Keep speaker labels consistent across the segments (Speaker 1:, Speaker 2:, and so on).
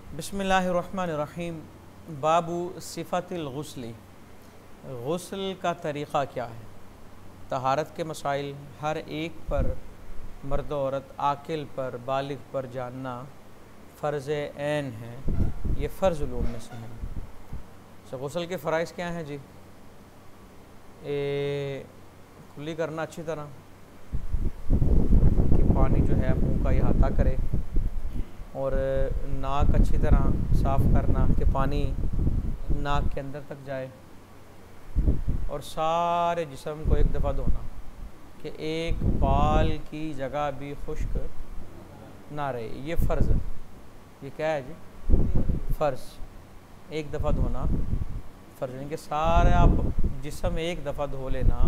Speaker 1: बिस्मिल्लाहिर्रहमानिर्रहीम। बाबू सिफ़तिल गुस्ली, गुस्ल का तरीक़ा क्या है। तहारत के मसाइल हर एक पर मर्द औरत आकिल पर बालिग पर जानना फ़र्ज़ ऐन है। ये फ़र्ज़ उलूम में से हैं। तो गुस्ल के फ़राइज़ क्या हैं जी। कुल्ली करना अच्छी तरह कि पानी जो है मुँह का अहाता करे, और नाक अच्छी तरह साफ़ करना कि पानी नाक के अंदर तक जाए, और सारे जिस्म को एक दफ़ा धोना कि एक बाल की जगह भी खुश्क ना रहे। ये फ़र्ज़ है। ये क्या है जी, फ़र्ज़। एक दफ़ा धोना फ़र्ज़, यानी कि सारे आप जिस्म एक दफ़ा धो लेना,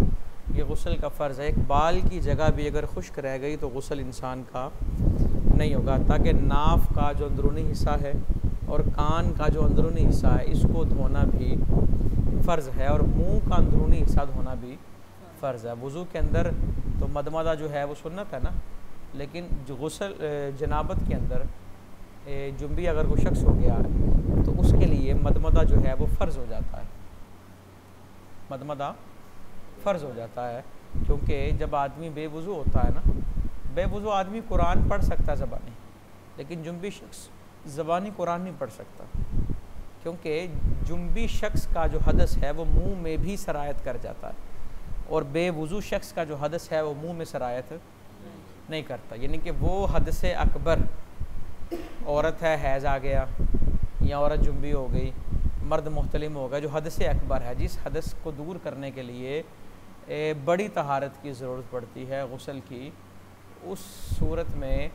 Speaker 1: ये गुस्ल का फ़र्ज़ है। एक बाल की जगह भी अगर खुश्क रह गई तो गुस्ल इंसान का नहीं होगा। ताकि नाफ का जो अंदरूनी हिस्सा है और कान का जो अंदरूनी हिस्सा है इसको धोना भी फ़र्ज़ है, और मुंह का अंदरूनी हिस्सा धोना भी फ़र्ज़ है। वज़ू के अंदर तो मदमदा जो है वो सुन्नत है ना, लेकिन जो गुस्ल जनाबत के अंदर जुम्बी अगर कोई शख्स हो गया है तो उसके लिए मदमदा जो है वो फ़र्ज़ हो जाता है। मदमदा फ़र्ज़ हो जाता है, क्योंकि जब आदमी बेवज़ू होता है ना, बेवज़ू आदमी कुरान पढ़ सकता है ज़बानी, लेकिन जुम्बी शख्स ज़बानी कुरान नहीं पढ़ सकता, क्योंकि जुम्बी शख्स का जो हदस है वो मुंह में भी सरायत कर जाता है, और बेवज़ू शख्स का जो हदस है वो मुंह में सरायत नहीं करता। यानी कि वो हदस अकबर, औरत है हैज़ आ गया, या औरत जुम्बी हो गई, मर्द मुहतलिम हो गया, जो हदस अकबर है, जिस हदस को दूर करने के लिए बड़ी तहारत की ज़रूरत पड़ती है गुस्ल की, उस सूरत में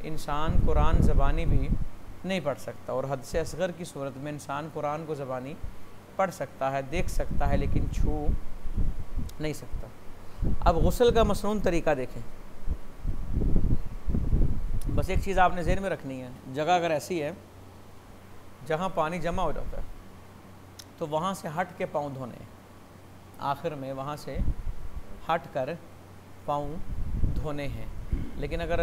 Speaker 1: इंसान कुरान ज़बानी भी नहीं पढ़ सकता। और हद से असगर की सूरत में इंसान कुरान को ज़बानी पढ़ सकता है, देख सकता है, लेकिन छू नहीं सकता। अब गुस्ल का मसनून तरीक़ा देखें। बस एक चीज़ आपने ज़हन में रखनी है, जगह अगर ऐसी है जहाँ पानी जमा हो जाता है तो वहाँ से हट के पाँव धोने, आखिर में वहाँ से हट कर पाँव धोने हैं। लेकिन अगर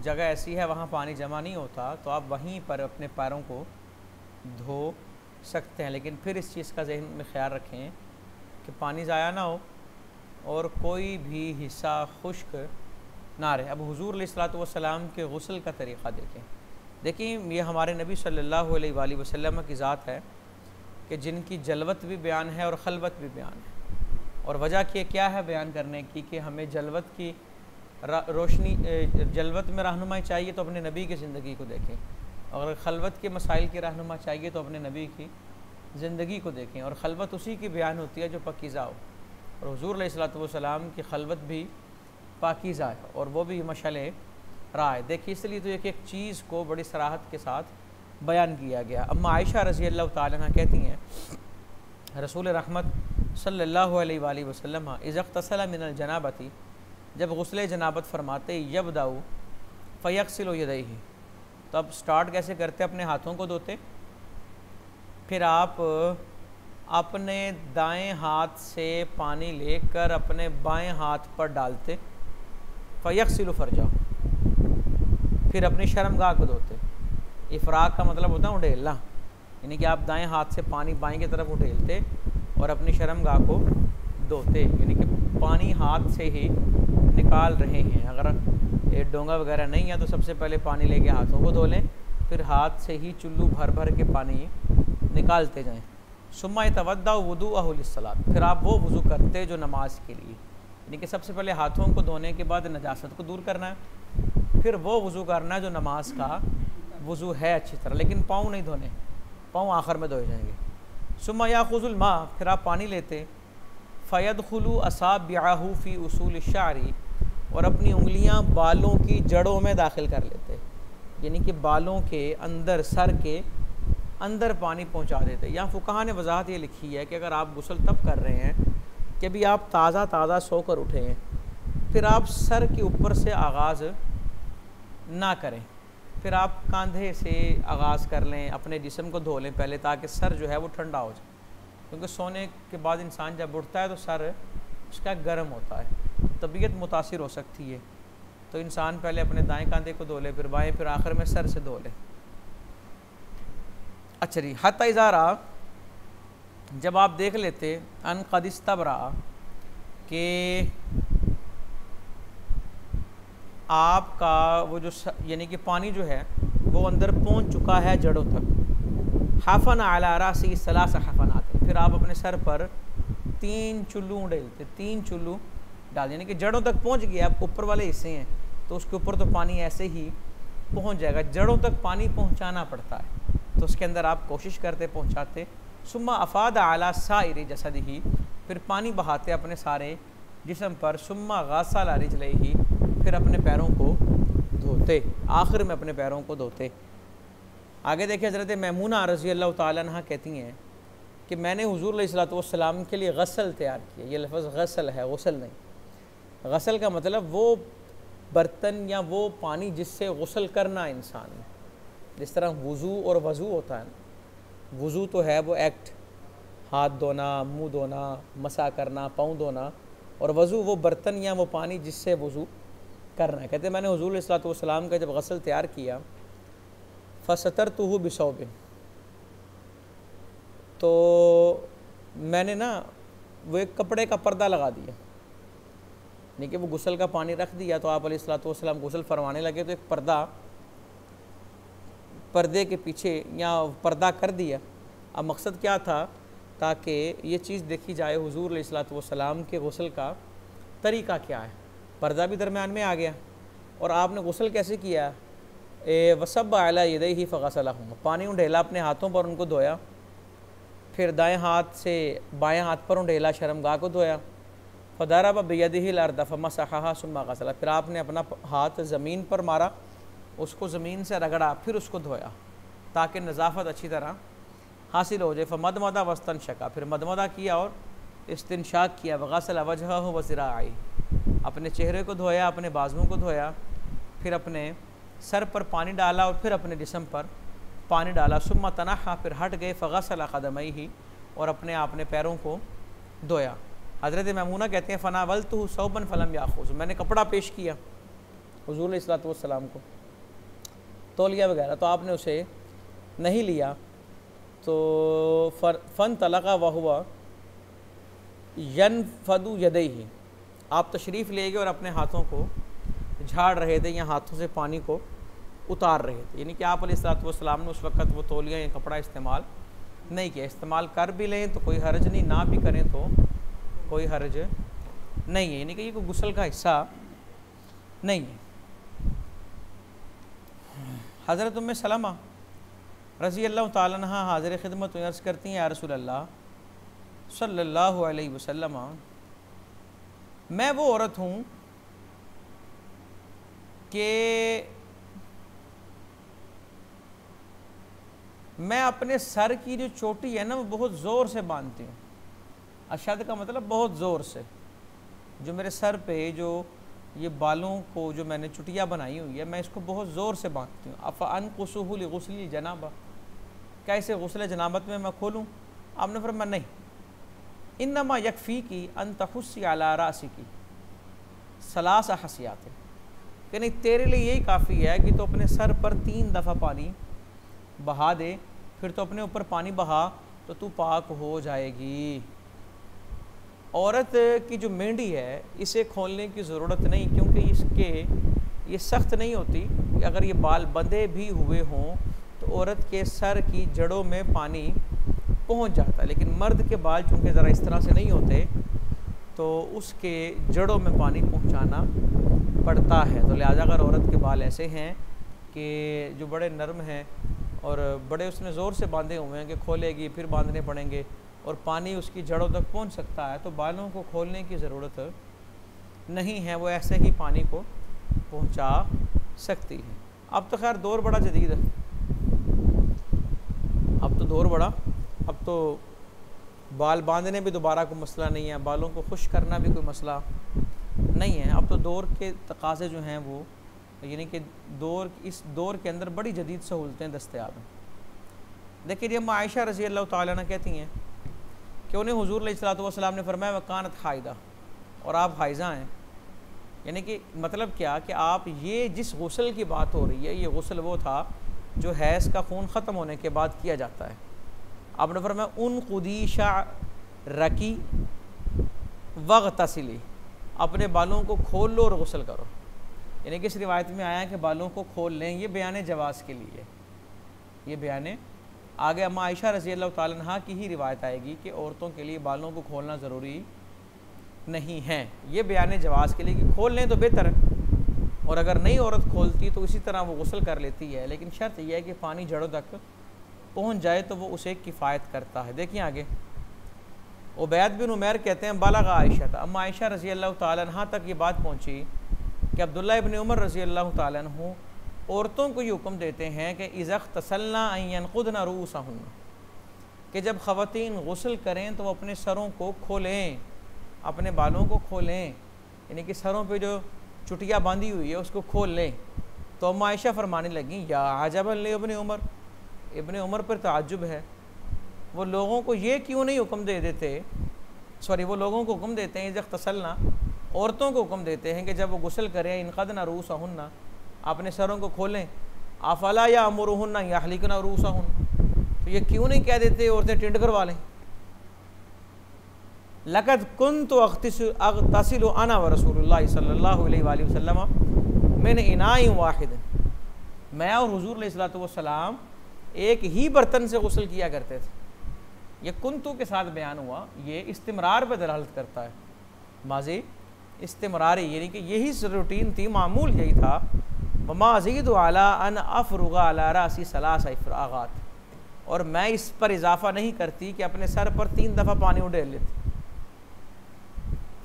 Speaker 1: जगह ऐसी है वहाँ पानी जमा नहीं होता तो आप वहीं पर अपने पैरों को धो सकते हैं, लेकिन फिर इस चीज़ का ज़हन में ख़्याल रखें कि पानी ज़ाया ना हो और कोई भी हिस्सा खुश्क ना रहे। अब हुज़ूर अलैहिस्सलातु वस्सलाम के गुस्ल का तरीक़ा देखें। देखिए, ये हमारे नबी सल्लल्लाहु अलैहि वसल्लम की ज़ात है कि जिनकी जलवत भी बयान है और खलवत भी बयान है। और वजह क्या है बयान करने की कि हमें जलवत की रोशनी, जलवत में रहनुमाई चाहिए तो अपने नबी की ज़िंदगी को देखें, और खलवत के मसाइल की रहनुमा चाहिए तो अपने नबी की ज़िंदगी को देखें। और खलवत उसी की बयान होती है जो पाकीज़ा हो, और हुज़ूर अलैहिस्सलातु वस्सलाम की खलवत भी पाकीज़ा है, और वो भी मशअले राह है। देखिए, इसलिए तो एक एक चीज़ को बड़ी सराहत के साथ बयान किया गया। अम्मा आयशा रज़ी अल्लाह ताला अन्हा कहती हैं, रसूल रहमत सल्लल्लाहु अलैहि वसल्लम इज़्ग़तसल मिनल जनाबती, जब गुस्ले जनाबत फरमाते यबदाऊ फ़यग़सिलु यदैहि, तो अब स्टार्ट कैसे करते, अपने हाथों को धोते, फिर आप अपने दाएं हाथ से पानी लेकर अपने बाएं हाथ पर डालते, फ़यग़सिलु फ़रजाहु, फिर अपनी शर्मगाह को धोते। इफ़राक का मतलब होता है उड़ेलना, यानी कि आप दाएं हाथ से पानी बाएं की तरफ उड़ेलते और अपनी शर्मगाह को धोते, यानी कि पानी हाथ से ही निकाल रहे हैं। अगर डोंगा वगैरह नहीं है तो सबसे पहले पानी लेके हाथों को धो लें, फिर हाथ से ही चुल्लू भर भर के पानी निकालते जाएं। सुम्मा तवद्दाउ वुदूअहु लिस्सलात, फिर आप वो वज़ू करते जो नमाज के लिए, यानी कि सबसे पहले हाथों को धोने के बाद नजासत को दूर करना है, फिर वो वज़ू करना है जो नमाज का वज़ू है अच्छी तरह, लेकिन पाँव नहीं धोने, पाँव आखिर में धोए जाएंगे। सुम्मा याखुज़ुल मा, फिर आप पानी लेते, फ़यदखुलु असाबिअहु फ़ी उसूल शारी, और अपनी उंगलियां बालों की जड़ों में दाखिल कर लेते, यानी कि बालों के अंदर, सर के अंदर पानी पहुंचा देते। यहाँ फुक़हा ने वजाहत ये लिखी है कि अगर आप गुस्ल तब कर रहे हैं कि भी आप ताज़ा सोकर उठे हैं, फिर आप सर के ऊपर से आगाज़ ना करें, फिर आप कंधे से आगाज़ कर लें, अपने जिस्म को धो लें पहले, ताकि सर जो है वो ठंडा हो जाए, क्योंकि सोने के बाद इंसान जब उठता है तो सर उसका गर्म होता है, तबीयत मुतासिर हो सकती है। तो इंसान पहले अपने दाएं कंधे को धो ले, फिर बाएं, फिर आखिर में सर से धो ले। अच्छा जी, हत्ता इज़ारा, जब आप देख लेते अन क़दिस्तबरा कि आपका वो जो यानी कि पानी जो है वो अंदर पहुंच चुका है जड़ों तक, हफ़न अला रासी सलासा हफ़नात, फिर आप अपने सर पर 3 चुल्लू उड़ेलते, 3 चुल्लू डाल, यानी कि जड़ों तक पहुंच गया। आप ऊपर वाले हिस्से हैं तो उसके ऊपर तो पानी ऐसे ही पहुंच जाएगा, जड़ों तक पानी पहुंचाना पड़ता है, तो उसके अंदर आप कोशिश करते पहुंचाते। सुम्मा अफ़ाद अला साइरि जसदिही, फिर पानी बहाते अपने सारे जिस्म पर। सुम्मा गासल रिजलैहि, फिर अपने पैरों को धोते, आखिर में अपने पैरों को धोते। आगे देखिए, हज़रत मैमूना रज़ी अल्लाह तआला अन्हा कहती हैं कि मैंने हुज़ूर अलैहिस्सलातु वस्सलाम के लिए गसल तैयार किया। ये लफ्ज़ गसल है, गुसल नहीं। गसल का मतलब वो बर्तन या वो पानी जिससे गुसल करना इंसान, जिस तरह वज़ू और वज़ू होता है। वज़ू तो है वो एक्ट, हाथ धोना, मुंह धोना, मसा करना, पाँव धोना, और वज़ू वो बर्तन या वो पानी जिससे वज़ू करना है। कहते हैं मैंने हुज़ूर अलैहिस्सलातु वस्सलाम का जब गसल तैयार किया, फ़सतरतुहु बिसौबिन, तो मैंने ना वो एक कपड़े का पर्दा लगा दिया, यानी कि वो गुसल का पानी रख दिया तो आप अलैहिस्सलातु वस्सलाम गुसल फरमाने लगे तो एक पर्दे के पीछे या पर्दा कर दिया। अब मकसद क्या था, ताकि ये चीज़ देखी जाए हुज़ूर अलैहिस्सलातु वस्सलाम के गुसल का तरीक़ा क्या है। पर्दा भी दरमियान में आ गया और आपने गुसल कैसे किया, वसब अला यदैहि फ़ग़सलहुमा, पानी उंडेला अपने हाथों पर, उनको धोया, फिर दाएं हाथ से बाएं हाथ पर उंडेला, शर्मगाह को धोया। फ़दरब बियदिहिल अर्द फ़मसहहा सुम्मा ग़सला, फिर आपने अपना हाथ ज़मीन पर मारा, उसको ज़मीन से रगड़ा, फिर उसको धोया ताकि नज़ाफ़त अच्छी तरह हासिल हो जाए। फ़मदमदा वस्तनशका, फिर मदमदा किया और इस्तिंशाक किया। वग़सला वजहहु वज़िराअही, अपने चेहरे को धोया, अपने बाजुओं को धोया, फिर अपने सर पर पानी डाला और फिर अपने जिस्म पर पानी डाला। सुम्मा तनहा, फिर हट गए। फ़ग़सला क़दमैहि, और अपने आपने पैरों को धोया। हज़रत मैमूना कहते हैं फ़नावलतुहु सौबन फ़लम याख़ुज़, मैंने कपड़ा पेश किया हुज़ूर अलैहिस्सलातु वस्सलाम को, तौलिया वगैरह, तो आपने उसे नहीं लिया। तो फ़न तलक़ा वहुवा यनफ़दु यदैहि, आप तशरीफ़ ले गए और अपने हाथों को झाड़ रहे थे या हाथों से पानी को उतार रहे थे, यानी कि आप अलैहिस्सलातु वस्सलाम ने उस वक़्त वो तौलिया या कपड़ा इस्तेमाल नहीं किया। इस्तेमाल कर भी लें तो कोई हर्ज नहीं, ना भी करें तो कोई हर्ज नहीं है, यानी कि ये कोई गुस्ल का हिस्सा नहीं है। हज़रत उम्मे सलमा रज़ी अल्लाह तआला अन्हा हाज़िर खिदमत अर्ज़ करती हैं, या रसूल अल्लाह सल्लल्लाहु अलैहि वसल्लम, मैं वो औरत हूँ कि मैं अपने सर की जो चोटी है ना वो बहुत ज़ोर से बांधती हूँ। अशद का मतलब बहुत ज़ोर से, जो मेरे सर पे जो ये बालों को जो मैंने चुटिया बनाई हुई है, मैं इसको बहुत ज़ोर से बांधती हूँ। अफ़अनकुसुहु लिग़ुस्लिल जनाबा, क्या इसे गुस्ल जनाबत में मैं खोलूँ? आपने फरमाया नहीं, इन्नमा यकफ़ीकी अन तहुस्सी अला रासिकी सलास हसियात, कि नहीं तेरे लिए यही काफ़ी है कि तो अपने सर पर 3 दफ़ा पानी बहा दे, फिर तो अपने ऊपर पानी बहा तो तू पाक हो जाएगी। औरत की जो मेंढी है इसे खोलने की ज़रूरत नहीं, क्योंकि इसके ये सख्त नहीं होती। अगर ये बाल बंधे भी हुए हों तो औरत के सर की जड़ों में पानी पहुंच जाता है, लेकिन मर्द के बाल चूँकि ज़रा इस तरह से नहीं होते तो उसके जड़ों में पानी पहुंचाना पड़ता है। तो लिहाजा अगर औरत के बाल ऐसे हैं कि जो बड़े नरम हैं और बड़े उसने ज़ोर से बांधे हुए हैं कि खोलेगी फिर बांधने पड़ेंगे और पानी उसकी जड़ों तक पहुंच सकता है, तो बालों को खोलने की ज़रूरत नहीं है, वो ऐसे ही पानी को पहुंचा सकती है। अब तो खैर दौर बड़ा जदीद है, अब तो बाल बांधने भी दोबारा कोई मसला नहीं है, बालों को खुश करना भी कोई मसला नहीं है। अब तो दौर के तकाज़े जो हैं वो, यानी कि इस दौर के अंदर बड़ी जदीद सहूलतें दस्तयाब हैं। देखिए जब आयशा रज़ी अल्लाह तआला अन्हा कहती हैं कि उन्हें हुज़ूर अलैहिस्सलातु वस्सलाम ने फरमाया वकानत हाइदा, और आप हाइज़ा हैं, यानी कि मतलब क्या कि आप ये जिस गुस्ल की बात हो रही है ये गुस्ल वो था जो हैज़ का खून ख़त्म होने के बाद किया जाता है। आपने फरमाया उन खुदीशा रकी वग़तसिली, अपने बालों को खोल लो और गुस्ल करो। यानी कि इस रिवायत में आया कि बालों को खोल लें, ये बयान जवाज़ के लिए, ये बयान आगे अम्मा आयशा रज़ी अल्लाह ताला अन्हा की ही रिवायत आएगी कि औरतों के लिए बालों को खोलना ज़रूरी नहीं है। ये बयान जवाज़ के लिए कि खोल लें तो बेहतर है, और अगर नहीं औरत खोलती तो इसी तरह वो गुस्ल कर लेती है, लेकिन शर्त यह है कि पानी जड़ों तक पहुँच जाए तो वो उसे किफ़ायत करता है। देखिए आगे, उबैद बिन उमैर कहते हैं बालग़ आयशा था, अम्मा आयशा रज़ी अल्लाह ताला अन्हा तक ये बात पहुँची कि अब्दुल्लाह इब्न उमर रज़ी अल्लाह ताला अन्हु औरतों को ये हुक्म देते हैं कि इज़ख्तसलना अन यनक़ुदना रूअसहुन्ना, कि जब ख़वातीन गुस्ल करें तो वो अपने सरों को खोलें, अपने बालों को खोलें, यानी कि सरों पे जो चुटिया बांधी हुई है उसको खोल लें। तो अम्मा आयशा फरमाने लगी या अजबन ले इब्न उमर, इब्न उमर पर ताज्जुब है, वो लोगों को ये क्यों नहीं हुक्म दे देते, वो लोगों को हुक्म देते हैं इज़ख्तसलना, औरतों को हुक्म देते हैं कि जब वो गुस्ल करें इनक़दना रूअसहुन्ना, अपने सरों को खोलें, अफ़ला या अमुरुहुन्ना यहलिकना रूअसहुन्ना, तो ये क्यों नहीं कह देते औरतें टिंड करवा लें। लक़द कुन्तु अग़तसिलु अना व रसूलुल्लाह सल्लल्लाहु अलैहि वसल्लम मिन इनाइन वाहिद, मैं और हुज़ूर अलैहिस्सलातु वस्सलाम एक ही बर्तन से गुस्ल किया करते थे। ये कुन्तु के साथ बयान हुआ, ये इस्तिमरार पर दलालत करता है, माजी इस्तिमरारी, यानी कि यही रूटीन थी, मामूल यही था। वमा अज़ीदु अला अन अफ़रुगा अला रासी सलासा इफ़रागात, और मैं इस पर इजाफ़ा नहीं करती कि अपने सर पर 3 दफ़ा पानी उड़ेल लेती।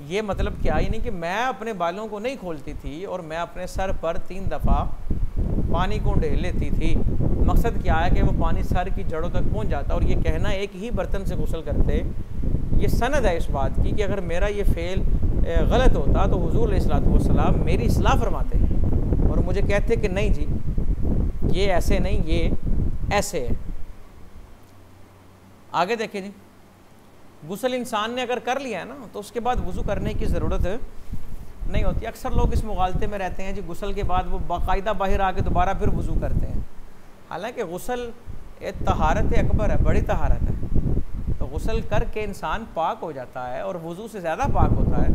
Speaker 1: ये मतलब क्या, यानी कि मैं अपने बालों को नहीं खोलती थी और मैं अपने सर पर 3 दफ़ा पानी को उड़ेल लेती थी। मकसद क्या है कि वो पानी सर की जड़ों तक पहुंच जाता, और ये कहना एक ही बर्तन से गुस्ल करते, ये सनद है इस बात की कि अगर मेरा ये फ़ेल गलत होता तो हुज़ूर अलैहिस्सलातु वस्सलाम मेरी इस्लाह फरमाते और मुझे कहते कि नहीं जी ये ऐसे नहीं, ये ऐसे है। आगे देखिए जी, गुस्ल इंसान ने अगर कर लिया है ना तो उसके बाद वज़ू करने की ज़रूरत नहीं होती। अक्सर लोग इस मुगालते में रहते हैं जी, गुस्ल के बाद वो बाकायदा बाहर आके दोबारा फिर वज़ू करते हैं। हालांकि गुस्ल एक तहारत अकबर है, बड़ी तहारत है, तो गुस्ल करके इंसान पाक हो जाता है और वज़ू से ज़्यादा पाक होता है,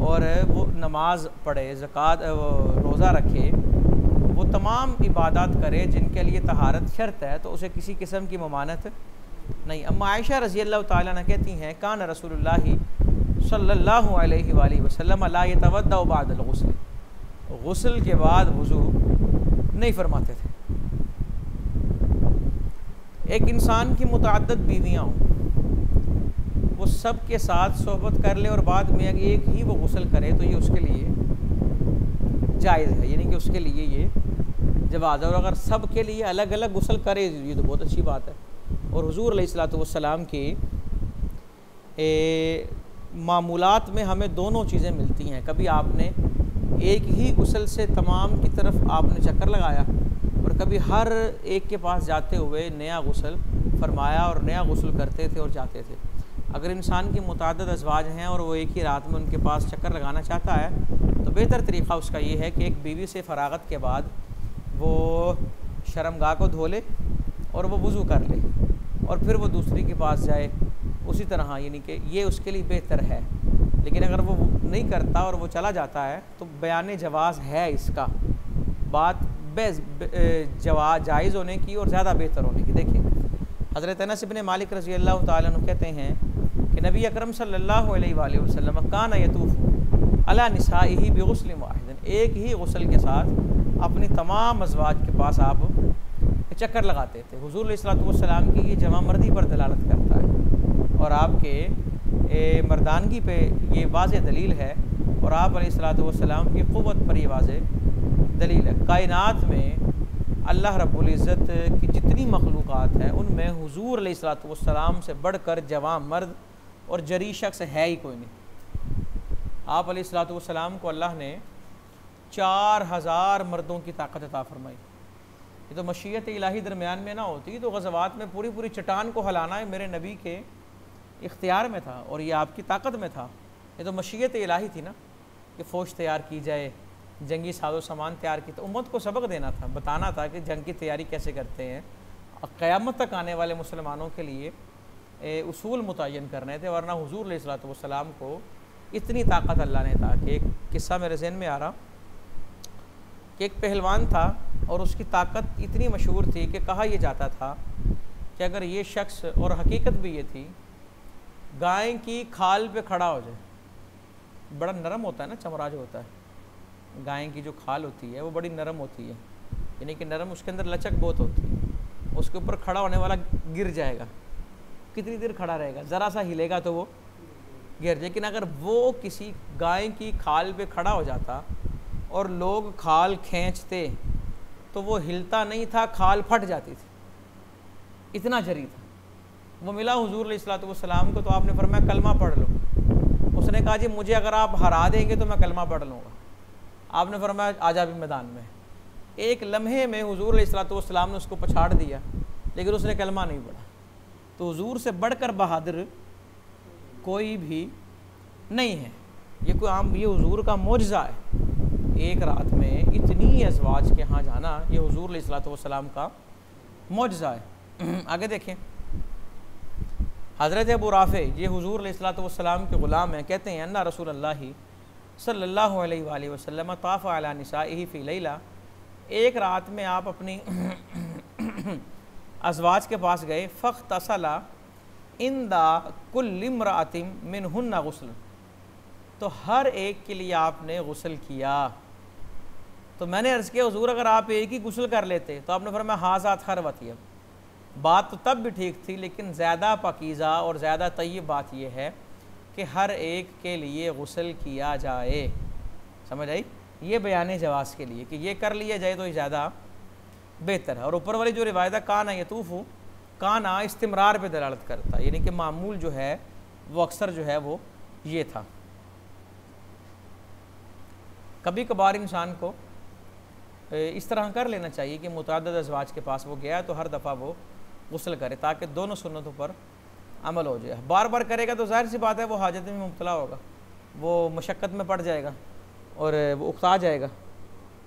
Speaker 1: और वो नमाज पढ़े, ज़कात रोज़ा रखे, वो तमाम इबादत करे जिनके लिए तहारत शर्त है, तो उसे किसी किस्म की ममानत नहीं। अम्मा आयशा रज़ी अल्लाह ताला अन्हा कहती हैं कान रसूलुल्लाह सल्लल्लाहु अलैहि वसल्लम ला यतवद्दअ बअदल गुस्ल, गुस्ल के बाद वज़ू नहीं फरमाते थे। एक इंसान की मुतअद्दिद बीवियाँ हों, वो सब के साथ सोहबत कर ले और बाद में एक ही वो गुस्ल करे तो ये उसके लिए जायज़ है, यानी कि उसके लिए ये जवाज़ है। और अगर सब के लिए अलग अलग गुस्ल करे ये तो बहुत अच्छी बात है। और हुज़ूर अलैहिस्सलातु वस्सलाम के मामूलात में हमें दोनों चीज़ें मिलती हैं। कभी आपने एक ही गुस्ल से तमाम की तरफ आपने चक्कर लगाया, और कभी हर एक के पास जाते हुए नया गुस्ल फरमाया और नया गुस्ल करते थे और जाते थे। अगर इंसान की मुतअद्दिद अज़वाज हैं और वो एक ही रात में उनके पास चक्कर लगाना चाहता है तो बेहतर तरीक़ा उसका ये है कि एक बीवी से फ़रागत के बाद वो शर्मगाह को धो ले और वो वज़ू कर ले और फिर वो दूसरी के पास जाए उसी तरह, यानी कि ये उसके लिए बेहतर है। लेकिन अगर वो नहीं करता और वो चला जाता है तो बयान जवाज़ है इसका, बात जवाज़ जायज़ होने की और ज़्यादा बेहतर होने की। देखिए हज़रत अनस इब्न मालिक रज़ी अल्लाह ताला अन्हु कहते हैं कि नबी अकरम सल्लल्लाहु अलैहि वसल्लम कान यतूफ़ु अला निसाइही बिगुस्लिन वाहिदिन, एक ही गुस्ल के साथ अपनी तमाम अज़वाज के पास आप चक्कर लगाते थे। हुज़ूर अलैहिस्सलातु वस्सलाम की ये जमा मर्दी पर दलालत करता है और आपके मर्दानगी पे ये वाज़ेह दलील है, और आप अलैहिस्सलातु वस्सलाम की क़ुव्वत पर ये वाज़ेह दलील है। कायनात में अल्लाह रब्बुल इज़्ज़त की जितनी मखलूक़ात हैं उनमें हुज़ूर अलैहिस्सलातु वस्सलाम से बढ़कर जवान मर्द और जरी शख्स है ही कोई नहीं। आप अलैहिस्सलातु वस्सलाम को अल्लाह ने 4000 मर्दों की ताकत अता फरमाई। ये तो मशीयत इलाही दरमियान में ना होती तो ग़ज़वात में पूरी पूरी चट्टान को हलाना है मेरे नबी के इख्तियार में था और ये आपकी ताकत में था। ये तो मशीयत इलाही थी ना कि फ़ौज तैयार की जाए, जंगी साजो सामान तैयार की, तो उम्मत को सबक देना था, बताना था कि जंग की तैयारी कैसे करते हैं। क़यामत तक आने वाले मुसलमानों के लिए उसूल मुतय्यन करने थे, वरना हुज़ूर अलैहिस्सलातु वस्सलाम को इतनी ताकत अल्लाह ने था कि एक किस्सा मेरे ज़हन में आ रहा कि एक पहलवान था और उसकी ताकत इतनी मशहूर थी कि कहा यह जाता था कि अगर ये शख्स, और हकीकत भी ये थी, गाय की खाल पे खड़ा हो जाए, बड़ा नरम होता है ना चमड़ा जो होता है, गाय की जो खाल होती है वो बड़ी नरम होती है, यानी कि नरम, उसके अंदर लचक बहुत होती है, उसके ऊपर खड़ा होने वाला गिर जाएगा, कितनी देर खड़ा रहेगा, ज़रा सा हिलेगा तो वो गिर जाए। लेकिन अगर वो किसी गाय की खाल पे खड़ा हो जाता और लोग खाल खींचते तो वो हिलता नहीं था, खाल फट जाती थी, इतना जरी था। वो मिला हुज़ूर अलैहिस्सलातु वस्सलाम को, तो आपने फरमाया कलमा पढ़ लो। उसने कहा जी मुझे अगर आप हरा देंगे तो मैं कलमा पढ़ लूँगा। आपने फरमाया आजा भी मैदान में। एक लम्हे में हुज़ूर अलैहिस्सलातु वस्सलाम ने उसको पछाड़ दिया, लेकिन उसने कलमा नहीं पढ़ा। तो हुज़ूर से बढ़कर बहादुर कोई भी नहीं है। ये कोई आम, ये हुज़ूर का मौजज़ा है। एक रात में इतनी अज़वाज के यहाँ जाना, ये हुज़ूर अलैहिस्सलातु वस्सलाम का मौजज़ा है। आगे देखें, हज़रत अबू राफ़े, ये हुज़ूर अलैहिस्सलातु वस्सलाम के ग़ुलाम हैं, कहते हैं अन्ना रसूलुल्लाह सल्लल्लाहु अलैहि वसल्लम ताफ़ अला निसाइही फ़ी लैला, एक रात में आप अपनी अज़वाज के पास गए, फ़ख्तसला इंदा कुल्लि इम्रअतिन मिनहुन्ना गुस्ल, तो हर एक के लिए आपने गुस्ल किया। तो मैंने अर्ज़ किया हुज़ूर अगर आप एक ही गुस्ल कर लेते, तो आपने फरमाया हाज़ा खरवतियब, बात तो तब भी ठीक थी, लेकिन ज़्यादा पाकीज़ा और ज़्यादा तय्यब बात यह है कि हर एक के लिए गुस्ल किया जाए। समझ आई? ये बयान जवाज़ के लिए कि ये कर लिया जाए तो ज़्यादा बेहतर है। और ऊपर वाली जो रिवायत काना यतूफ़ु, काना इस्तिमरार पे दलालत करता है, यानी कि मामूल जो है वो अक्सर जो है वो ये था। कभी कभार इंसान को इस तरह कर लेना चाहिए कि मुतअद्दिद अज़वाज के पास वो गया तो हर दफ़ा वो गुस्ल करे, ताकि दोनों सुन्नतों पर अमल हो जाए। बार बार करेगा तो ज़ाहिर सी बात है वो हाजत में मुब्तला होगा, वो मशक्क़त में पड़ जाएगा और वो उकता जाएगा।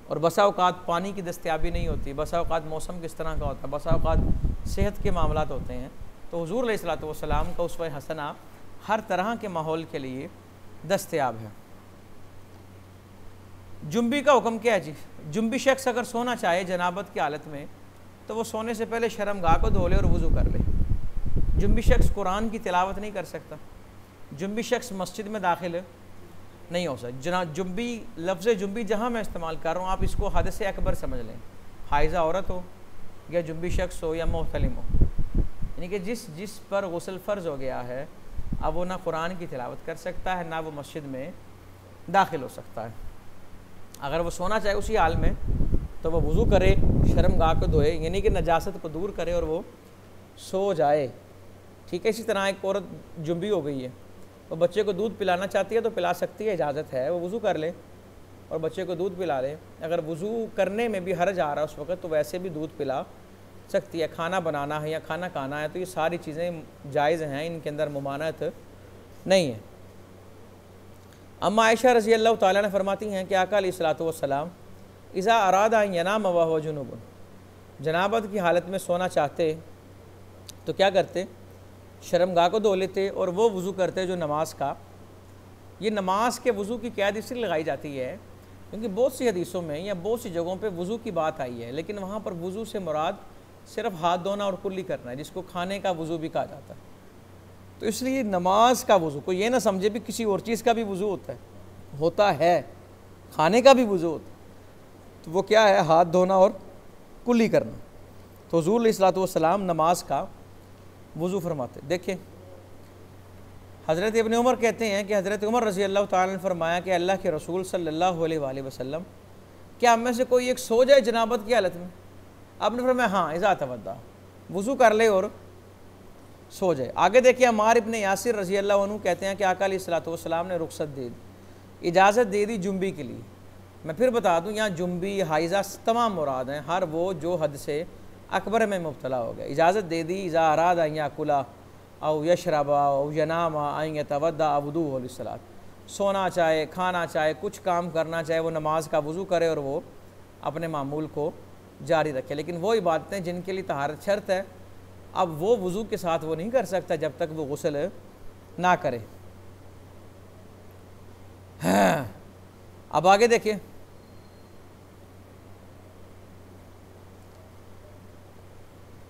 Speaker 1: और बसा औक़ात पानी की दस्तयाबी नहीं होती, बसा औक़ात मौसम किस तरह का होता है, बसा औक़ात सेहत के मामलात होते हैं। तो हुज़ूर अलैहिस्सलातु वस्सलाम का उसवा हसना हर तरह के माहौल के लिए दस्तयाब है। जुम्बी का हुक्म क्या है जी? जुम्बी शख्स अगर सोना चाहे जनाबत की हालत में, तो वो सोने से पहले शर्मगाह को धो ले और वज़ू कर ले। जुम्बी शख्स कुरान की तिलावत नहीं कर सकता, जुम्बी शख्स मस्जिद में दाखिल नहीं हो सकता। जुम्बी, लफ्ज़ जुम्बी जहाँ मैं इस्तेमाल कर रहा हूँ, आप इसको हद से अकबर समझ लें। हाइज़ा औरत हो या जुम्बी शख्स हो या मोहतलिम हो, यानी कि जिस पर गुस्ल फ़र्ज़ हो गया है, अब वो ना कुरान की तिलावत कर सकता है, ना वो मस्जिद में दाखिल हो सकता है। अगर वो सोना चाहे उसी हाल में, तो वह वज़ू करे, शर्मगाह को धोए, यानी कि नजासत को दूर करे और वो सो जाए। ठीक है। इसी तरह एक औरत जुम्बी हो गई है, वो बच्चे को दूध पिलाना चाहती है तो पिला सकती है, इजाज़त है, वो वज़ू कर ले और बच्चे को दूध पिला ले। अगर वज़ू करने में भी हर्ज आ रहा है उस वक़्त, तो वैसे भी दूध पिला सकती है। खाना बनाना है या खाना खाना है, तो ये सारी चीज़ें जायज़ हैं, इनके अंदर मुमानत नहीं है। अम्मा आयशा रज़ी अल्लाह ताला ने फरमाती हैं कि आका अलैहिस्सलातु वस्सलाम इज़ा अरादा अन यनाम व हुवा जुनुबुन, जनाबत की हालत में सोना चाहते तो क्या करते? शर्मगाह को धो लेते और वो वज़ू करते जो नमाज का। ये नमाज के वज़ू की कैद इसलिए लगाई जाती है क्योंकि बहुत सी हदीसों में या बहुत सी जगहों पे वज़ू की बात आई है, लेकिन वहाँ पर वज़ू से मुराद सिर्फ हाथ धोना और कुल्ली करना है, जिसको खाने का वज़ू भी कहा जाता है। तो इसलिए नमाज का वज़ू, कोई ये ना समझे भी किसी और चीज़ का भी वज़ू होता है, खाने का भी वज़ू होता है, तो वो क्या है? हाथ धोना और कुल्ली करना। तो हुज़ूर अलैहिस्सलातु वस्सलाम नमाज का वज़ू फरमाते। देखिए, हज़रत इब्न उमर कहते हैं कि हज़रत उमर रज़ी अल्लाह ताला ने फरमाया कि अल्लाह के रसूल सल्लल्लाहु अलैहि वसल्लम, क्या हम में से कोई एक सो जाए जनाबत की हालत में? आपने फरमाया हाँ, इज़ा तवद्दा, वज़ू कर ले और सो जाए। आगे देखिए, अम्मार इब्न यासिर रज़ी अल्लाह अन्हु कहते हैं कि आका अलैहिस्सलातु वस्सलाम ने रुख्सत दे दी, इजाज़त दे दी जुम्बी के लिए। मैं फिर बता दूँ, यहाँ जुम्बी, हाइज़ा तमाम मुराद हैं, हर वो जो हद से अकबर में मुब्तला हो गया। इजाज़त दे दी, इज़ा अरादा अन याकुला औ यशरबा औ यनामा अन यतवद्दा वुदूअहु लिस्सलात, सोना चाहे, खाना चाहे, कुछ काम करना चाहे, वो नमाज का वज़ू करे और वो अपने मामूल को जारी रखे। लेकिन वो इबादतें जिनके लिए तहारत शर्त है, अब वो वज़ू के साथ वो नहीं कर सकता जब तक वो गुस्ल ना करे। हाँ। अब आगे देखिए,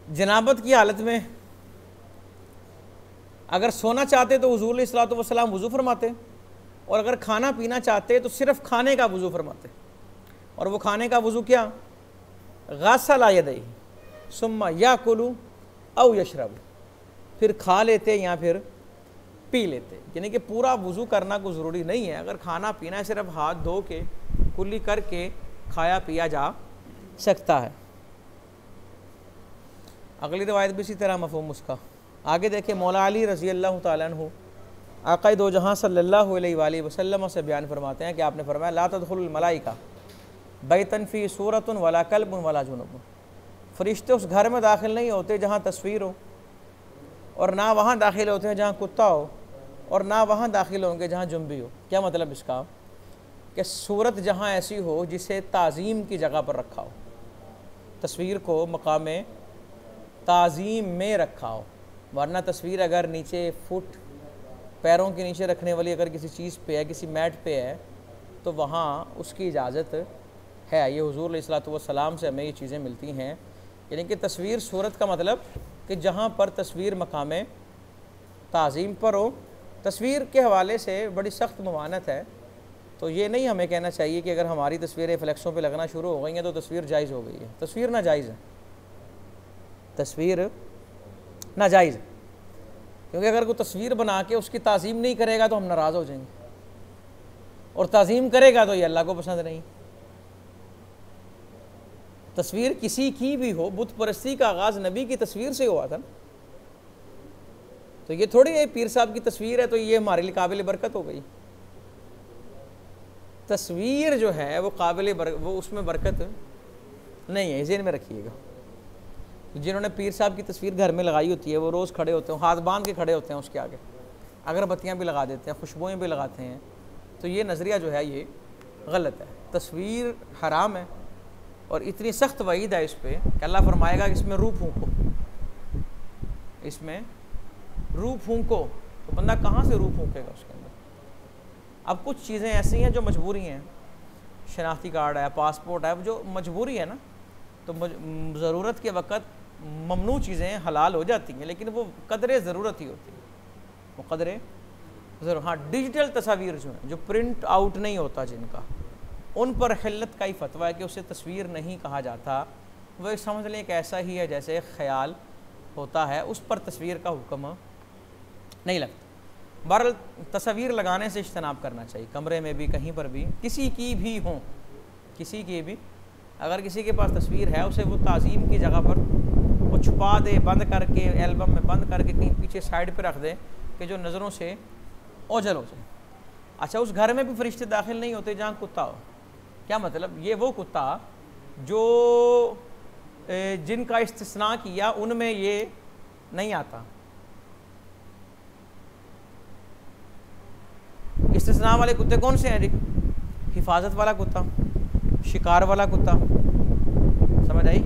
Speaker 1: जनाबत की हालत में अगर सोना चाहते तो हुज़ूर अलैहिस्सलातु वस्सलाम वज़ू फरमाते, और अगर खाना पीना चाहते तो सिर्फ खाने का वज़ू फरमाते। और वो खाने का वज़ू क्या? गस्ल यदैहि सुम्मा याकुलु औ यशरबु, फिर खा लेते या फिर पी लेते। यानी कि पूरा वज़ू करना कोई ज़रूरी नहीं है, अगर खाना पीना है सिर्फ हाथ धो के कुल्ली करके खाया पिया जा सकता है। अगली रवायत भी इसी तरह मफ़हूम उसका। आगे देखिए, मौला अली रज़ी अल्लाह तआला अन्हु आक़ाए दो जहां सल्लल्लाहु अलैहि वसल्लम से बयान फरमाते हैं कि आपने फरमाया, ला तदखुलुल मलाइका बैतन फ़ी सूरतुन वला कल्बुन वला जुनुबुन, फ़रिश्ते उस घर में दाखिल नहीं होते जहाँ तस्वीर हो, और ना वहाँ दाखिल होते हैं जहाँ कुत्ता हो, और ना वहाँ दाखिल होंगे जहाँ जुम्बी हो। क्या मतलब इसका? कि सूरत जहाँ ऐसी हो जिसे ताज़ीम की जगह पर रखा हो, तस्वीर को मकाम ताज़ीम में रखा हो। वरना तस्वीर अगर नीचे फुट पैरों के नीचे रखने वाली अगर किसी चीज़ पे है, किसी मैट पे है, तो वहाँ उसकी इजाज़त है। ये हुज़ूर अलैहिस्सलातु वस्सलाम से हमें ये चीज़ें मिलती हैं। यानी कि तस्वीर सूरत का मतलब कि जहाँ पर तस्वीर मकाम ताज़ीम पर हो। तस्वीर के हवाले से बड़ी सख्त ममानत है, तो ये नहीं हमें कहना चाहिए कि अगर हमारी तस्वीरें फ्लैक्सों पे लगना शुरू हो गई हैं तो तस्वीर जायज़ हो गई है। तस्वीर नाजायज़ है, तस्वीर नाजायज़ है, क्योंकि अगर कोई तस्वीर बना के उसकी ताज़ीम नहीं करेगा तो हम नाराज़ हो जाएंगे, और ताज़ीम करेगा तो ये अल्लाह को पसंद नहीं। तस्वीर किसी की भी हो, बुत परस्ती का आगाज़ नबी की तस्वीर से हुआ था, तो ये थोड़ी है पीर साहब की तस्वीर है तो ये हमारे लिए काबिल बरकत हो गई। तस्वीर जो है वो वो उसमें बरकत नहीं है, ज़हन में रखिएगा। जिन्होंने पीर साहब की तस्वीर घर में लगाई होती है वो रोज़ खड़े होते हैं, हाथ बांध के खड़े होते हैं उसके आगे, अगरबत्तियाँ भी लगा देते हैं, खुशबुएँ भी लगाते हैं। तो ये नज़रिया जो है ये गलत है। तस्वीर हराम है, और इतनी सख्त वईद है इस पर कि अल्लाह फरमाएगा कि इसमें रूह फूंको, इसमें रूह फूंको। तो बंदा कहाँ से रूह फूंकेगा उसके अंदर? अब कुछ चीज़ें ऐसी हैं जो मजबूरी हैं, शनाख्ती कार्ड है, पासपोर्ट है, जो मजबूरी है ना, तो ज़रूरत के वक़्त ममनू चीज़ें हलाल हो जाती हैं, लेकिन वो कदरे ज़रूरत ही होती है, वो कदरे ज़रूर। हाँ, डिजिटल तस्वीर जो है, जो प्रिंट आउट नहीं होता जिनका, उन पर हिल्लत का ही फतवा है कि उसे तस्वीर नहीं कहा जाता। वो एक समझ लें एक ऐसा ही है जैसे ख्याल होता है, उस पर तस्वीर का हुक्म नहीं लगता। बहरहाल तस्वीर लगाने से इज्तनाब करना चाहिए, कमरे में भी, कहीं पर भी, किसी की भी हो, किसी की भी। अगर किसी के पास तस्वीर है उसे वो ताज़ीम की जगह पर वो छुपा दे, बंद करके एल्बम में बंद करके कहीं पीछे साइड पे रख दे कि जो नज़रों से ओझल हो जाए। अच्छा, उस घर में भी फरिश्ते दाखिल नहीं होते जहाँ कुत्ता हो। क्या मतलब? ये वो कुत्ता जो जिनका इस्तिस्ना किया उनमें ये नहीं आता। इस्तिस्ना वाले कुत्ते कौन से हैं जी? हिफाजत वाला कुत्ता, शिकार वाला कुत्ता, समझ आई?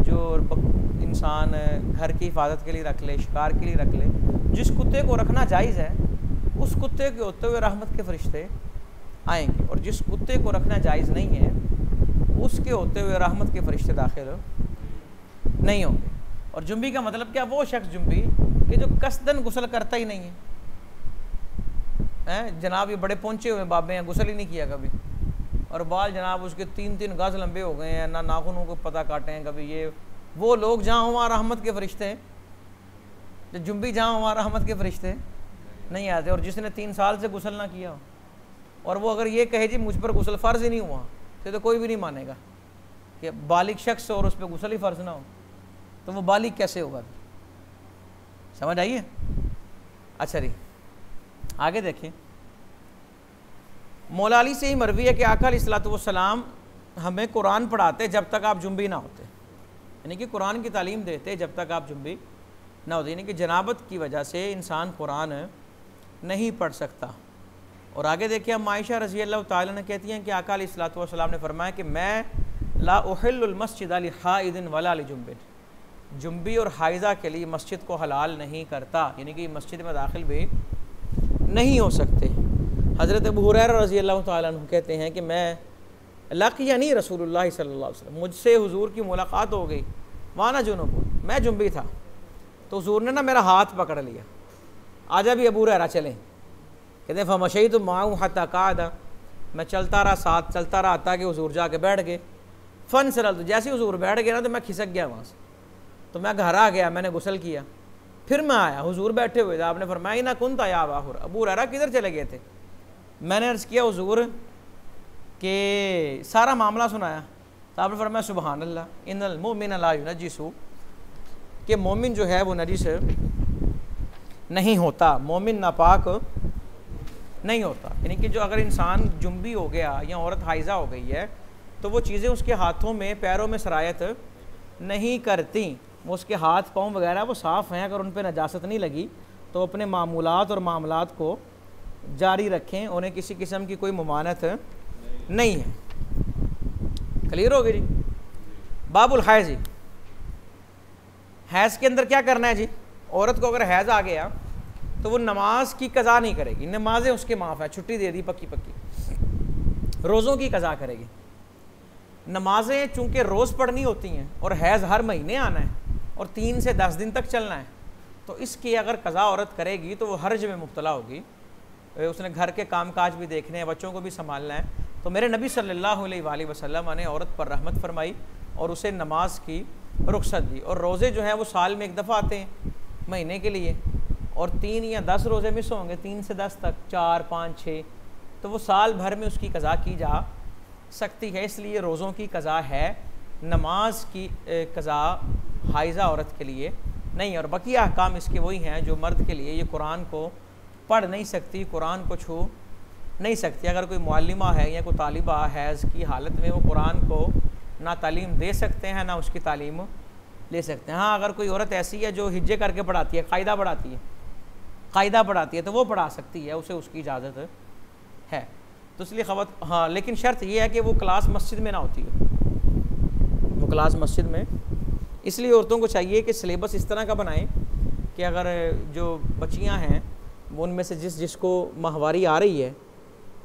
Speaker 1: जो इंसान घर की हिफाजत के लिए रख ले, शिकार के लिए रख ले, जिस कुत्ते को रखना जायज़ है उस कुत्ते के होते हुए रहमत के फरिश्ते आएंगे, और जिस कुत्ते को रखना जायज़ नहीं है उसके होते हुए रहमत के फरिश्ते दाखिल नहीं होंगे। और जुम्बी का मतलब क्या? वो शख्स जुम्बी कि जो कसदन गुस्ल करता ही नहीं है। जनाब ये बड़े पहुँचे हुए बाबे हैं, गुस्ल ही नहीं किया कभी, और बाल जनाब उसके 3-3 गज लंबे हो गए हैं, ना नाखूनों को पता काटे हैं कभी। ये वो लोग जहाँ वहाँ रहमत के फरिश्ते हैं, जो जुम्बी जहाँ वहाँ रहमत के फरिश्ते नहीं आते। और जिसने 3 साल से गुस्ल ना किया और वो अगर ये कहे जी मुझ पर गुस्ल फ़र्ज़ ही नहीं हुआ, तो कोई भी नहीं मानेगा कि बालिग शख्स और उस पर गुस्ल ही फ़र्ज़ ना हो, तो वो बालिग कैसे होगा? समझ आइए? अच्छा जी, आगे देखिए। मौला अली से ही मरवी है कि आका अलैहिस्सलातु वस्सलाम हमें कुरान पढ़ाते जब तक आप जुम्बी ना होते, यानी कि कुरान की तालीम देते जब तक आप जुम्बी ना होते। यानी कि जनाबत की वजह से इंसान कुरान नहीं पढ़ सकता। और आगे देखिए हम आयशा रज़ी अल्लाह ताला ने कहती हैं कि आका अलैहिस्सलातु वस्सलाम ने फरमाया कि मैं ला उहिल्लुल मस्जिद लि हाइदिन वला लि जुम्बिन, जुम्बी और हाइज़ा के लिए मस्जिद को हलाल नहीं करता, यानी कि मस्जिद में दाखिल भी नहीं हो सकते। हज़रत अबू हुरैरा रज़ी अल्लाह ताला अन्हु कहते हैं कि मैं लक़ियनी रसूलुल्लाह सल्लल्लाहु अलैहि वसल्लम, मुझसे हुजूर की मुलाकात हो गई, वाना जुनूब, मैं जुम्बी था, तो हुजूर ने ना मेरा हाथ पकड़ लिया, आजा भी अबू हुरैरा चलें। कहते हैं फ़मशयतु माअहु हत्ता क़अदा, मैं चलता रहा, साथ चलता रहा ताकि हुजूर जाके बैठ गए। फ़नसरल्तु, जैसे हुजूर बैठ गए ना तो मैं खिसक गया वहाँ से, तो मैं घर आ गया, मैंने गुस्ल किया, फिर मैं आया, हुजूर बैठे हुए थे। आपने फरमाया ना कुन्ता या अबा हुरैरा, अबू हुरैरा किधर चले गए थे? मैंने अर्ज़ किया हुजूर के सारा मामला सुनाया, तो आपने फरमाया सुबहान अल्लाह, इन्नल मुमिन ला युनज्जिसु, कि मोमिन जो है वो नजिस नहीं होता, मोमिन नापाक नहीं होता। यानी कि जो अगर इंसान जुम्बी हो गया या औरत हाइज़ा हो गई है तो वो चीज़ें उसके हाथों में पैरों में सरायत नहीं करती, वो उसके हाथ पाँव वगैरह वो साफ़ हैं, अगर उन पर नजासत नहीं लगी तो अपने मामूलात और मामलात को जारी रखें, उन्हें किसी किस्म की कोई मुमानत नहीं है। क्लियर हो गई जी। बाबुल हैज़, हैज़ के अंदर क्या करना है जी? औरत को अगर हैज़ आ गया तो वो नमाज की कज़ा नहीं करेगी, नमाजें उसके माफ़ है, छुट्टी दे दी पक्की पक्की, रोज़ों की कज़ा करेगी। नमाजें चूँकि रोज़ पढ़नी होती हैं और हैज़ हर महीने आना है और 3 से 10 दिन तक चलना है, तो इसकी अगर कज़ा औरत करेगी तो वो हर्ज में मुब्तला होगी, उसने घर के काम काज भी देखने हैं, बच्चों को भी संभालना है। तो मेरे नबी सल्लल्लाहु अलैहि वसल्लम ने औरत पर रहमत फरमाई और उसे नमाज की रुख्सत दी। और रोज़े जो हैं वो साल में एक दफ़ा आते हैं महीने के लिए, और 3 या 10 रोज़े मिस होंगे, 3 से 10 तक, 4, 5, 6, तो वो साल भर में उसकी कज़ा की जा सकती है। इसलिए रोज़ों की कज़ा है, नमाज की कज़ा हाइज़ा औरत के लिए नहीं। और बाकी अहकाम इसके वही हैं जो मर्द के लिए, ये कुरान को पढ़ नहीं सकती, कुरान को छू नहीं सकती। अगर कोई मुअल्लिमा है या कोई तालिबा हैज़ की हालत में, वो कुरान को ना तालीम दे सकते हैं ना उसकी तालीम ले सकते हैं। हाँ, अगर कोई औरत ऐसी है जो हिज्जे करके पढ़ाती है, कायदा पढ़ाती है तो वो पढ़ा सकती है, उसे उसकी इजाज़त है। तो इसलिए हाँ, लेकिन शर्त ये है कि वो क्लास मस्जिद में ना होती हो, वो क्लास मस्जिद में। इसलिए औरतों को चाहिए कि सिलेबस इस तरह का बनाएं कि अगर जो बच्चियां हैं वो उनमें से जिसको माहवारी आ रही है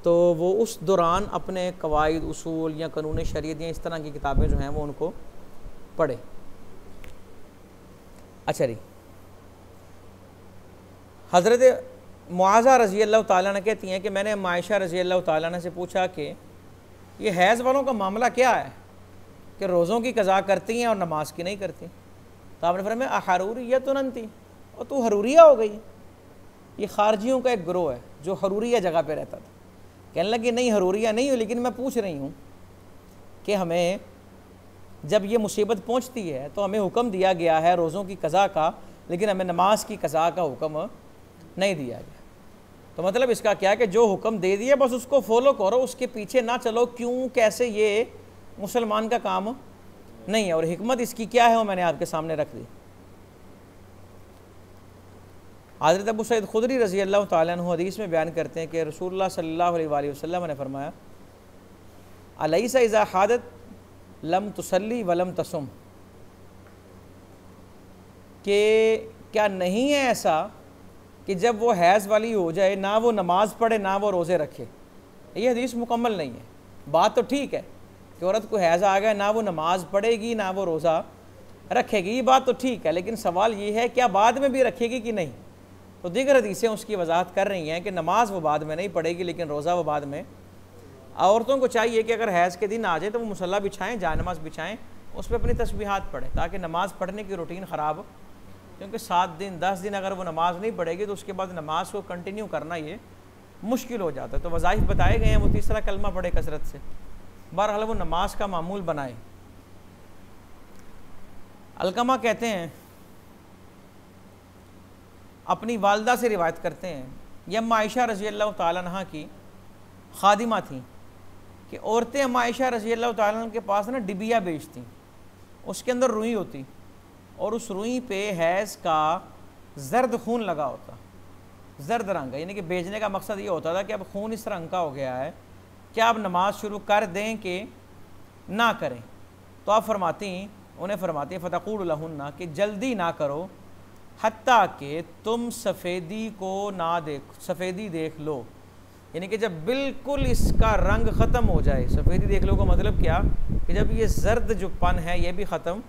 Speaker 1: तो वो उस दौरान अपने कवायद, उसूल या कानून शरीयत या इस तरह की किताबें जो हैं वो उनको पढ़े। अच्छा जी, हज़रत मुआज़ा रज़ी अल्लाह ताला ने कहती हैं कि मैंने आयशा रज़ी अल्लाह ताला ने से पूछा कि ये हैज़ वालों का मामला क्या है कि रोज़ों की कज़ा करती हैं और नमाज की नहीं करती। तो आपने फरमाया अहरूरिया तो नंती, और तू हरूरिया हो गई। ये खारजियों का एक ग्रोह है जो हरूरिया जगह पे रहता था। कहने लगी नहीं, हरूरिया नहीं हो, लेकिन मैं पूछ रही हूँ कि हमें जब ये मुसीबत पहुँचती है तो हमें हुक्म दिया गया है रोज़ों की कज़ा का, लेकिन हमें नमाज की कज़ा का हुक्म नहीं दिया गया। तो मतलब इसका क्या है कि जो हुक्म दे दिया बस उसको फॉलो करो, उसके पीछे ना चलो क्यों कैसे, ये मुसलमान का काम नहीं है। और हिकमत इसकी क्या है वो मैंने आपके सामने रख दी। हज़रत अबू सईद खुदरी रज़ी अल्लाह ताला अन्हु हदीस में बयान करते हैं कि रसूलुल्लाह सल्लल्लाहु अलैहि वसल्लम ने फरमाया अलैसा इज़ा हादत लम तुसल्ली वलम तसुम, कि क्या नहीं है ऐसा कि जब वो हैज़ वाली हो जाए ना वो नमाज पढ़े ना वो रोज़े रखे। ये हदीस मुकम्मल नहीं है। बात तो ठीक है कि औरत को हैज़ आ गया, ना वो नमाज पढ़ेगी ना वो रोज़ा रखेगी, ये बात तो ठीक है, लेकिन सवाल ये है क्या बाद में भी रखेगी कि नहीं। तो दीगर हदीसें उसकी वजाहत कर रही हैं कि नमाज वो बाद में नहीं पढ़ेगी लेकिन रोज़ा वो बाद में। औरतों को चाहिए कि अगर हैज़ के दिन आ जाए तो वो मुसल्ला बिछाएँ, जायनमाज़ बिछाएँ, उस पर अपनी तस्बीहात पढ़ें ताकि नमाज़ पढ़ने की रूटीन ख़राब, क्योंकि 7 दिन 10 दिन अगर वो नमाज नहीं पढ़ेगी तो उसके बाद नमाज को कंटिन्यू करना ये मुश्किल हो जाता है। तो वज़ाइफ बताए गए हैं, वो तीसरा कलमा पढ़े कसरत से, बहरहाल वो नमाज का मामूल बनाए। अलकमा कहते हैं, अपनी वालदा से रिवायत करते हैं, यह आयशा रज़ी अल्लाह ताला अन्हा की खादिमा थी कि औरतें आयशा रज़ी अल्लाह ताला अन्हा के पास ना डिबिया बेचती, उसके अंदर रुई होती और उस रुई पे हैज़ का जर्द खून लगा होता। जर्द रंग है, यानी कि भेजने का मकसद ये होता था कि अब खून इस रंग का हो गया है, क्या अब नमाज शुरू कर दें कि ना करें? तो आप उन्हें फरमाती हैं फ़तक़ूलु लहुन्ना कि जल्दी ना करो, हत्ता कि तुम सफ़ेदी देख लो, यानी कि जब बिल्कुल इसका रंग ख़त्म हो जाए। सफ़ेदी देख लो का मतलब क्या कि जब ये जर्द जो पन है ये भी ख़त्म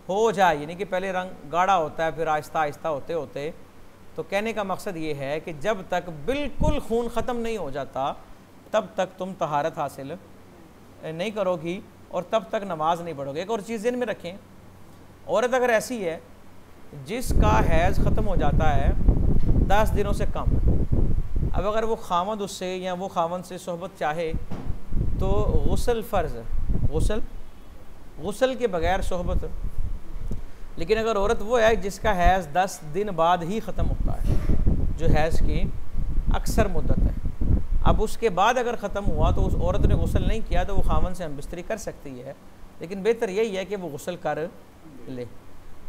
Speaker 1: हो जाए, यानी कि पहले रंग गाढ़ा होता है फिर आहिस्ता आहिस्ता होते होते। तो कहने का मकसद ये है कि जब तक बिल्कुल खून ख़त्म नहीं हो जाता तब तक तुम तहारत हासिल नहीं करोगी और तब तक नमाज नहीं पढ़ोगे। एक और चीज़ ज़हन में रखें, औरत अगर ऐसी है जिसका हैज़ ख़त्म हो जाता है 10 दिनों से कम, अब अगर वो खामद उससे या वो खामद से सोहबत चाहे तो गुस्ल फ़र्ज़, गुस्ल के बगैर सोहबत। लेकिन अगर औरत वो है जिसका हैज़ 10 दिन बाद ही ख़त्म होता है, जो हैज़ की अक्सर मुद्दत है, अब उसके बाद अगर ख़त्म हुआ तो उस औरत ने गुस्ल नहीं किया तो वो खामन से हम बिस्तरी कर सकती है, लेकिन बेहतर यही है कि वो गुस्ल कर ले।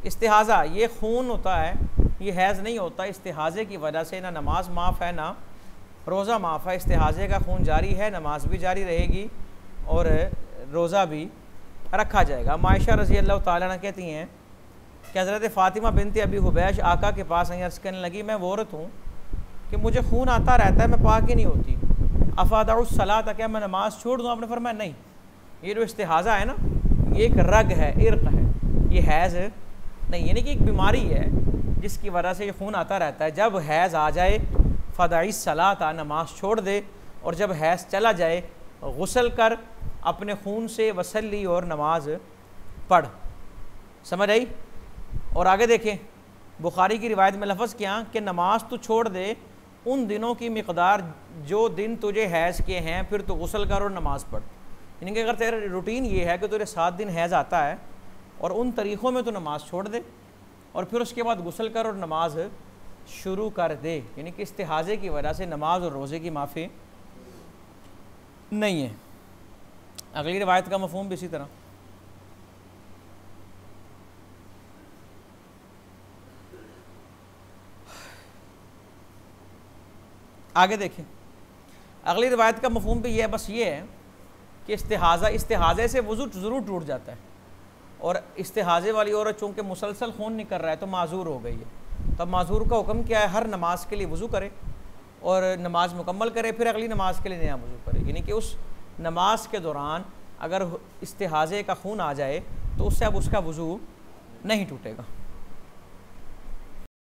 Speaker 1: इस्तिहाज़ा ये खून होता है, ये हैज़ नहीं होता। इस्तिहाज़े की वजह से ना नमाज माफ़ है ना रोज़ा माफ़ है। इस्तिहाज़े का खून जारी है, नमाज भी जारी रहेगी और रोज़ा भी रखा जाएगा। आयशा रज़ी अल्लाह ताला अन्हा कहती हैं कि हज़रत फ़ातिमा बिनत अबी हुबैश आका के पास आई, अर्ज़ करने लगी मैं वो औरत हूँ कि मुझे खून आता रहता है, मैं पाक ही नहीं होती, अफ़ादउस सलात, क्या मैं नमाज छोड़ दूँ? आपने फरमाया नहीं, ये जो इस्तिहाज़ा है ना ये एक रग है, इर्क़ है, ये हैज़ नहीं, यानी कि एक बीमारी है जिसकी वजह से ये खून आता रहता है। जब हैज़ आ जाए फ़दाइस सलात, नमाज छोड़ दे, और जब हैज़ चला जाए गुस्ल कर, अपने खून से वसली और नमाज पढ़। समझ आई? और आगे देखें बुखारी की रिवायत में लफ्ज़ क्या कि नमाज तो छोड़ दे उन दिनों की मिक़दार जो दिन तुझे हैज़ के हैं, फिर तो गुस्ल कर और नमाज़ पढ़। यानी कि अगर तेरा रूटीन ये है कि तुझे 7 दिन हैज़ आता है और उन तरीक़ों में तो नमाज छोड़ दे और फिर उसके बाद गुस्ल कर और नमाज शुरू कर दे, यानी कि इस्तिहाज़े की वजह से नमाज और रोज़े की माफ़ी नहीं है। अगली रिवायत का मफ़हूम भी इसी तरह। आगे देखें, अगली रिवायत का मफ़हूम भी ये बस ये है कि इस्तिहाज़े से वज़ू ज़रूर टूट जाता है, और इस्तिहाज़े वाली औरत चूँकि मुसलसल खून निकल रहा है तो माज़ूर हो गई है। तब माज़ूर का हुक्म क्या है? हर नमाज के लिए वज़ू करे और नमाज मुकम्मल करे, फिर अगली नमाज के लिए नया वज़ू करे। यानी कि उस नमाज के दौरान अगर इस्तिहाज़े का खून आ जाए तो उससे अब उसका वज़ू नहीं टूटेगा।